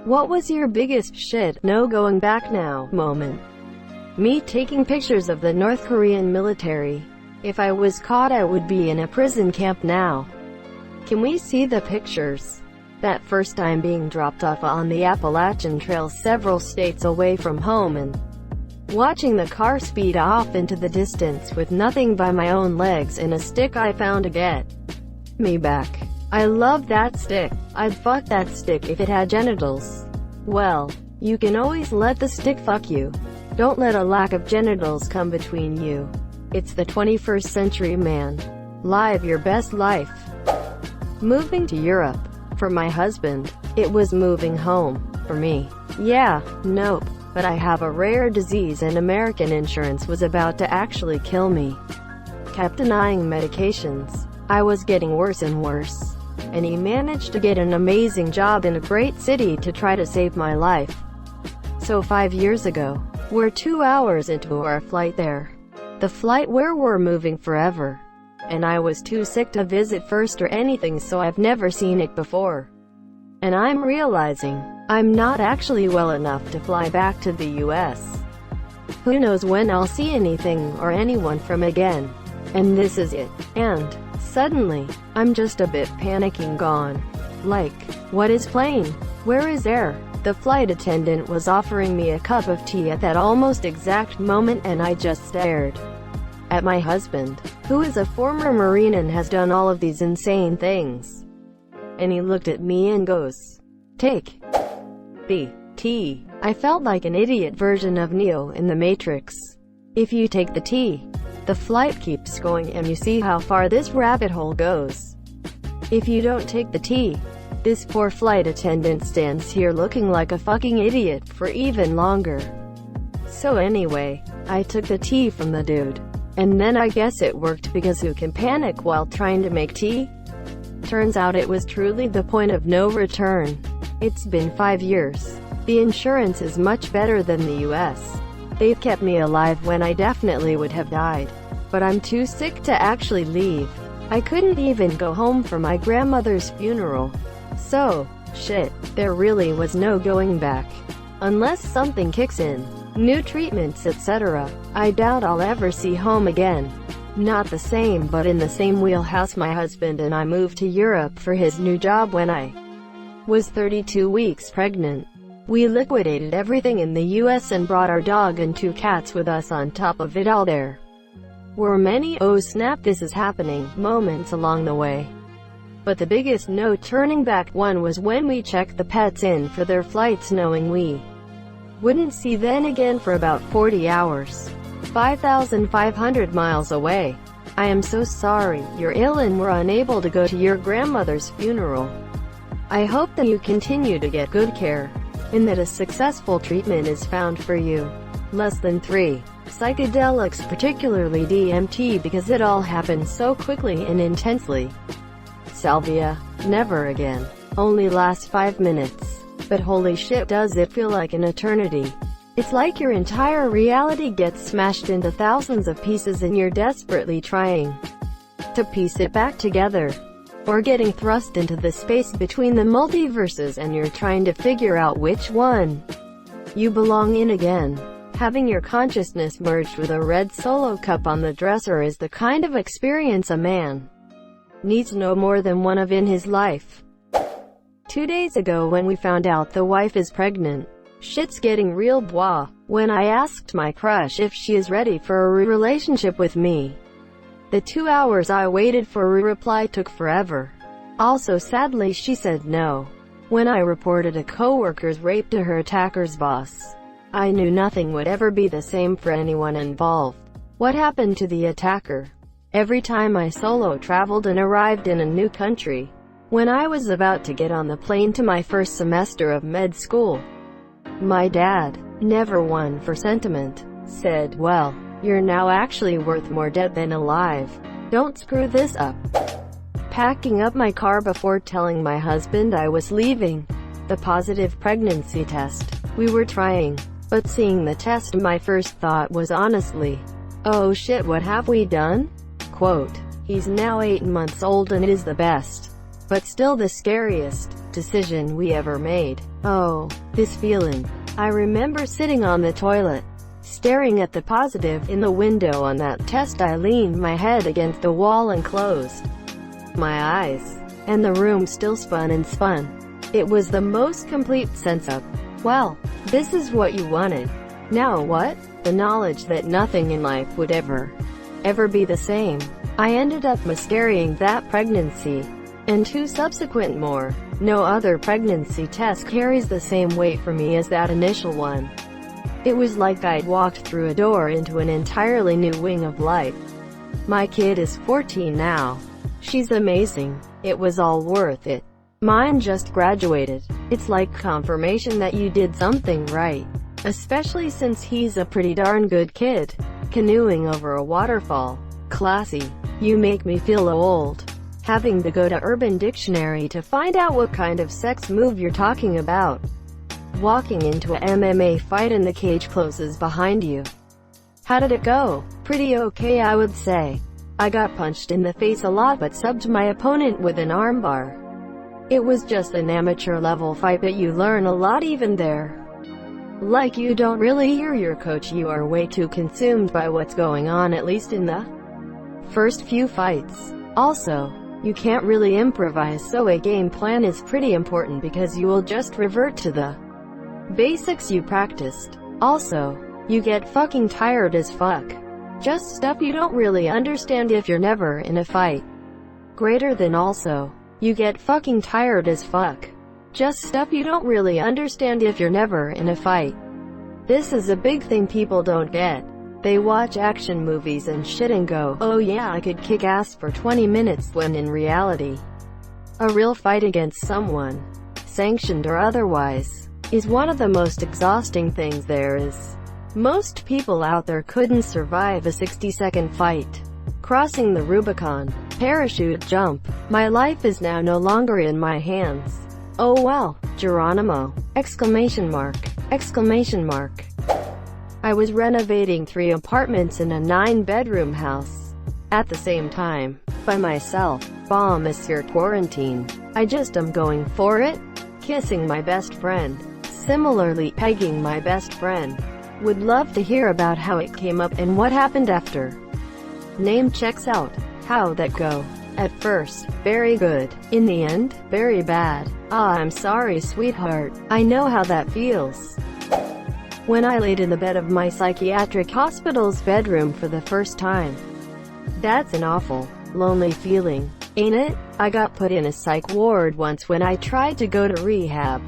What was your biggest shit, no going back now moment? Me taking pictures of the North Korean military. If I was caught, I would be in a prison camp now. Can we see the pictures? That first time being dropped off on the Appalachian Trail several states away from home and watching the car speed off into the distance with nothing but my own legs and a stick I found to get me back. I love that stick. I'd fuck that stick if it had genitals. Well, you can always let the stick fuck you. Don't let a lack of genitals come between you. It's the 21st century, man. Live your best life. Moving to Europe. For my husband, it was moving home. For me, yeah, nope. But I have a rare disease and American insurance was about to actually kill me. Kept denying medications. I was getting worse and worse. And he managed to get an amazing job in a great city to try to save my life. So 5 years ago, we're 2 hours into our flight there. The flight where we're moving forever. And I was too sick to visit first or anything, so I've never seen it before. And I'm realizing, I'm not actually well enough to fly back to the US. Who knows when I'll see anything or anyone from again. And this is it. And, suddenly, I'm just a bit panicking gone. Like, what is plane? Where is air? The flight attendant was offering me a cup of tea at that almost exact moment and I just stared at my husband, who is a former Marine and has done all of these insane things. And he looked at me and goes, "Take the tea." I felt like an idiot version of Neo in the Matrix. If you take the tea, the flight keeps going and you see how far this rabbit hole goes. If you don't take the tea, this poor flight attendant stands here looking like a fucking idiot for even longer. So anyway, I took the tea from the dude. And then I guess it worked because who can panic while trying to make tea? Turns out it was truly the point of no return. It's been 5 years. The insurance is much better than the US. They've kept me alive when I definitely would have died. But I'm too sick to actually leave. I couldn't even go home for my grandmother's funeral. So, shit, there really was no going back. Unless something kicks in. New treatments, etc. I doubt I'll ever see home again. Not the same, but in the same wheelhouse. My husband and I moved to Europe for his new job when I was 32 weeks pregnant. We liquidated everything in the US and brought our dog and 2 cats with us on top of it all. There were many "oh snap, this is happening" moments along the way. But the biggest no turning back one was when we checked the pets in for their flights knowing we wouldn't see them again for about 40 hours. 5,500 miles away. I am so sorry you're ill and were unable to go to your grandmother's funeral. I hope that you continue to get good care, and that a successful treatment is found for you. Less than 3. Psychedelics, particularly DMT, because it all happened so quickly and intensely. Salvia. Never again. Only lasts 5 minutes. But holy shit, does it feel like an eternity. It's like your entire reality gets smashed into thousands of pieces and you're desperately trying to piece it back together. Or getting thrust into the space between the multiverses and you're trying to figure out which one you belong in again. Having your consciousness merged with a red Solo cup on the dresser is the kind of experience a man needs no more than one of in his life. 2 days ago when we found out the wife is pregnant, shit's getting real bois. When I asked my crush if she is ready for a relationship with me, the 2 hours I waited for a reply took forever. Also sadly she said no. When I reported a coworker's rape to her attacker's boss, I knew nothing would ever be the same for anyone involved. What happened to the attacker? Every time I solo traveled and arrived in a new country, when I was about to get on the plane to my first semester of med school, my dad, never one for sentiment, said, "Well, you're now actually worth more dead than alive. Don't screw this up." Packing up my car before telling my husband I was leaving. The positive pregnancy test. We were trying. But seeing the test, my first thought was honestly, "Oh shit, what have we done?" Quote, "He's now 8 months old and it is the best, but still the scariest." decision we ever made. Oh, this feeling. I remember sitting on the toilet, staring at the positive in the window on that test. I leaned my head against the wall and closed my eyes, and the room still spun and spun. It was the most complete sense of, well, this is what you wanted. Now what? The knowledge that nothing in life would ever be the same. I ended up miscarrying that pregnancy, and 2 subsequent more. No other pregnancy test carries the same weight for me as that initial one. It was like I'd walked through a door into an entirely new wing of life. My kid is 14 now. She's amazing. It was all worth it. Mine just graduated. It's like confirmation that you did something right. Especially since he's a pretty darn good kid. Canoeing over a waterfall. Classy. You make me feel old. Having to go to Urban Dictionary to find out what kind of sex move you're talking about. Walking into a MMA fight and the cage closes behind you. How did it go? Pretty okay, I would say. I got punched in the face a lot but subbed my opponent with an armbar. It was just an amateur level fight, but you learn a lot even there. Like, you don't really hear your coach, you are way too consumed by what's going on, at least in the first few fights. Also, you can't really improvise, so a game plan is pretty important because you will just revert to the basics you practiced. Also, you get fucking tired as fuck. Just stuff you don't really understand if you're never in a fight. Greater than also, you get fucking tired as fuck. Just stuff you don't really understand if you're never in a fight. This is a big thing people don't get. They watch action movies and shit and go, oh yeah, I could kick ass for 20 minutes, when in reality, a real fight against someone, sanctioned or otherwise, is one of the most exhausting things there is. Most people out there couldn't survive a 60-second fight. Crossing the Rubicon. Parachute jump. My life is now no longer in my hands. Oh well, Geronimo! Exclamation mark. Exclamation mark. I was renovating 3 apartments in a 9-bedroom house. At the same time. By myself. Bomb is your quarantine. I just am going for it. Kissing my best friend. Similarly, pegging my best friend. Would love to hear about how it came up and what happened after. Name checks out. How'd that go? At first, very good. In the end, very bad. Ah, I'm sorry, sweetheart. I know how that feels. When I laid in the bed of my psychiatric hospital's bedroom for the first time. That's an awful, lonely feeling, ain't it? I got put in a psych ward once when I tried to go to rehab.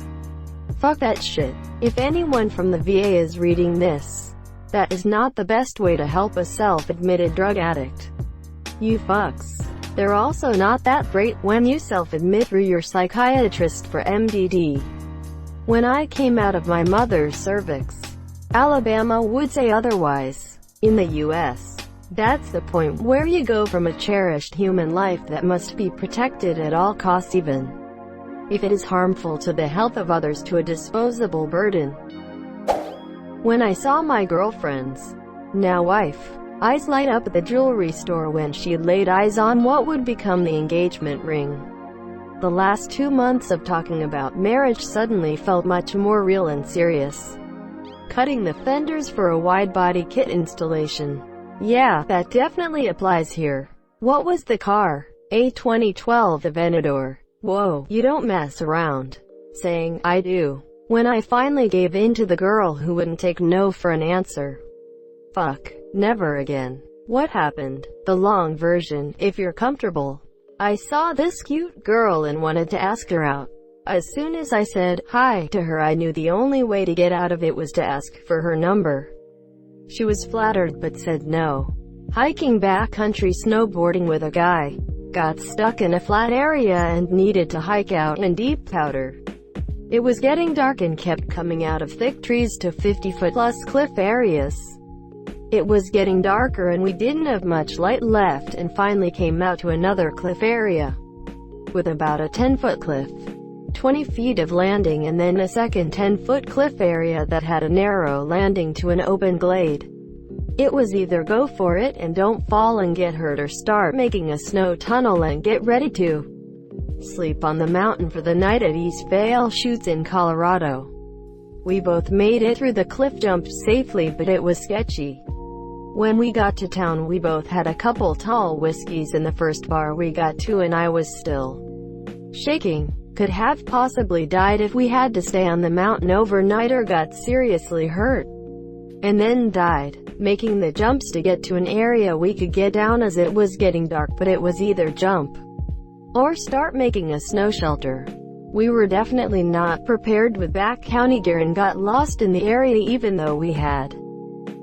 Fuck that shit. If anyone from the VA is reading this, that is not the best way to help a self-admitted drug addict. You fucks. They're also not that great when you self-admit through your psychiatrist for MDD. When I came out of my mother's cervix, Alabama would say otherwise. In the US, that's the point where you go from a cherished human life that must be protected at all costs, even if it is harmful to the health of others, to a disposable burden. When I saw my girlfriend's, now wife, eyes light up at the jewelry store when she laid eyes on what would become the engagement ring, the last 2 months of talking about marriage suddenly felt much more real and serious. Cutting the fenders for a wide-body kit installation. Yeah, that definitely applies here. What was the car? A 2012 Aventador. Whoa, you don't mess around. Saying, I do. When I finally gave in to the girl who wouldn't take no for an answer. Fuck. Never again. What happened? The long version, if you're comfortable. I saw this cute girl and wanted to ask her out. As soon as I said hi to her, I knew the only way to get out of it was to ask for her number. She was flattered but said no. Hiking backcountry snowboarding with a guy. Got stuck in a flat area and needed to hike out in deep powder. It was getting dark and kept coming out of thick trees to 50-foot-plus cliff areas. It was getting darker and we didn't have much light left, and finally came out to another cliff area with about a 10-foot cliff, 20 feet of landing, and then a second 10-foot cliff area that had a narrow landing to an open glade. It was either go for it and don't fall and get hurt, or start making a snow tunnel and get ready to sleep on the mountain for the night at East Vale Chutes in Colorado. We both made it through the cliff jump safely, but it was sketchy. When we got to town, we both had a couple tall whiskeys in the first bar we got to, and I was still shaking. Could have possibly died if we had to stay on the mountain overnight or got seriously hurt. And then died, making the jumps to get to an area we could get down as it was getting dark, but it was either jump or start making a snow shelter. We were definitely not prepared with backcountry gear and got lost in the area, even though we had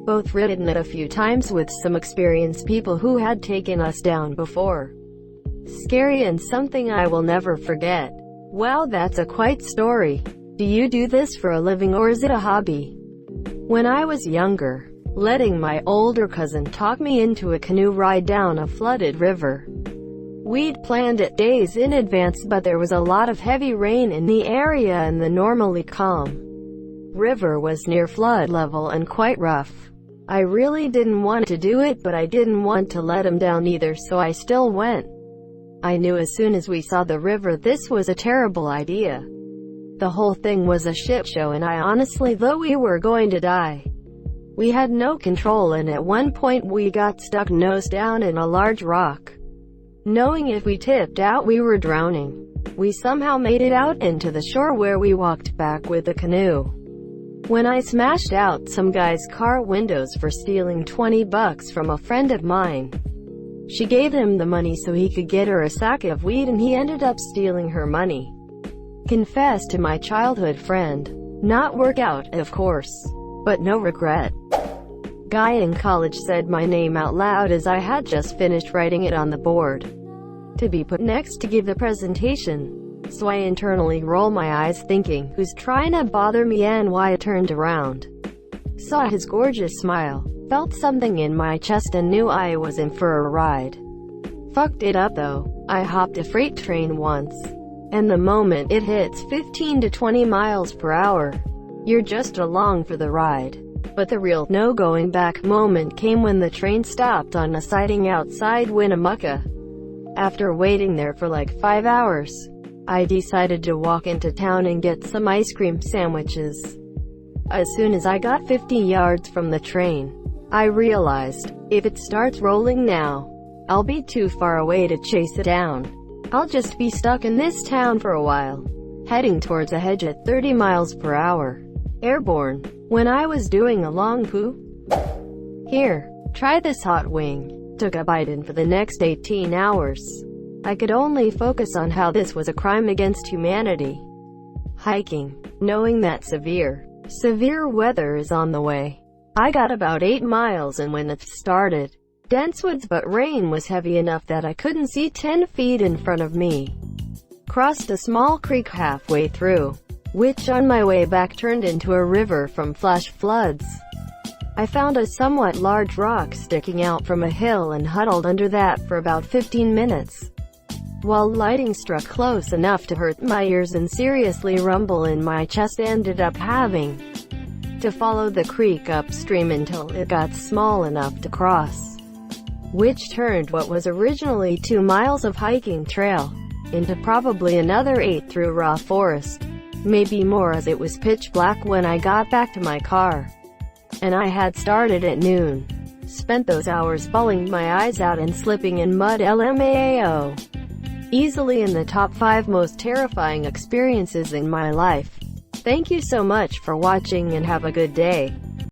both ridden it a few times with some experienced people who had taken us down before. Scary and something I will never forget. Wow, that's a quite story. Do you do this for a living or is it a hobby? When I was younger, letting my older cousin talk me into a canoe ride down a flooded river. We'd planned it days in advance, but there was a lot of heavy rain in the area and the normally calm river was near flood level and quite rough. I really didn't want to do it, but I didn't want to let him down either, so I still went. I knew as soon as we saw the river this was a terrible idea. The whole thing was a shit show, and I honestly thought we were going to die. We had no control, and at one point we got stuck nose down in a large rock. Knowing if we tipped out we were drowning, we somehow made it out into the shore, where we walked back with the canoe. When I smashed out some guy's car windows for stealing $20 from a friend of mine. She gave him the money so he could get her a sack of weed, and he ended up stealing her money. Confessed to my childhood friend. Not work out, of course. But no regret. Guy in college said my name out loud as I had just finished writing it on the board to be put next to give the presentation. So I internally roll my eyes thinking, who's trying to bother me, and why I turned around. Saw his gorgeous smile, felt something in my chest and knew I was in for a ride. Fucked it up though. I hopped a freight train once, and the moment it hits 15 to 20 miles per hour, you're just along for the ride. But the real no going back moment came when the train stopped on a siding outside Winnemucca. After waiting there for like 5 hours, I decided to walk into town and get some ice cream sandwiches. As soon as I got 50 yards from the train, I realized, if it starts rolling now, I'll be too far away to chase it down. I'll just be stuck in this town for a while, heading towards a hedge at 30 miles per hour. Airborne. When I was doing a long poo. Here, try this hot wing. Took a bite, and for the next 18 hours, I could only focus on how this was a crime against humanity. Hiking. Knowing that severe weather is on the way. I got about 8 miles, and when it started, dense woods, but rain was heavy enough that I couldn't see 10 feet in front of me. Crossed a small creek halfway through, which on my way back turned into a river from flash floods. I found a somewhat large rock sticking out from a hill and huddled under that for about 15 minutes. While lighting struck close enough to hurt my ears and seriously rumble in my chest, ended up having to follow the creek upstream until it got small enough to cross, which turned what was originally 2 miles of hiking trail into probably another 8 through raw forest, maybe more, as it was pitch black when I got back to my car, and I had started at noon. Spent those hours bawling my eyes out and slipping in mud. LMAO. Easily in the top 5 most terrifying experiences in my life. Thank you so much for watching and have a good day.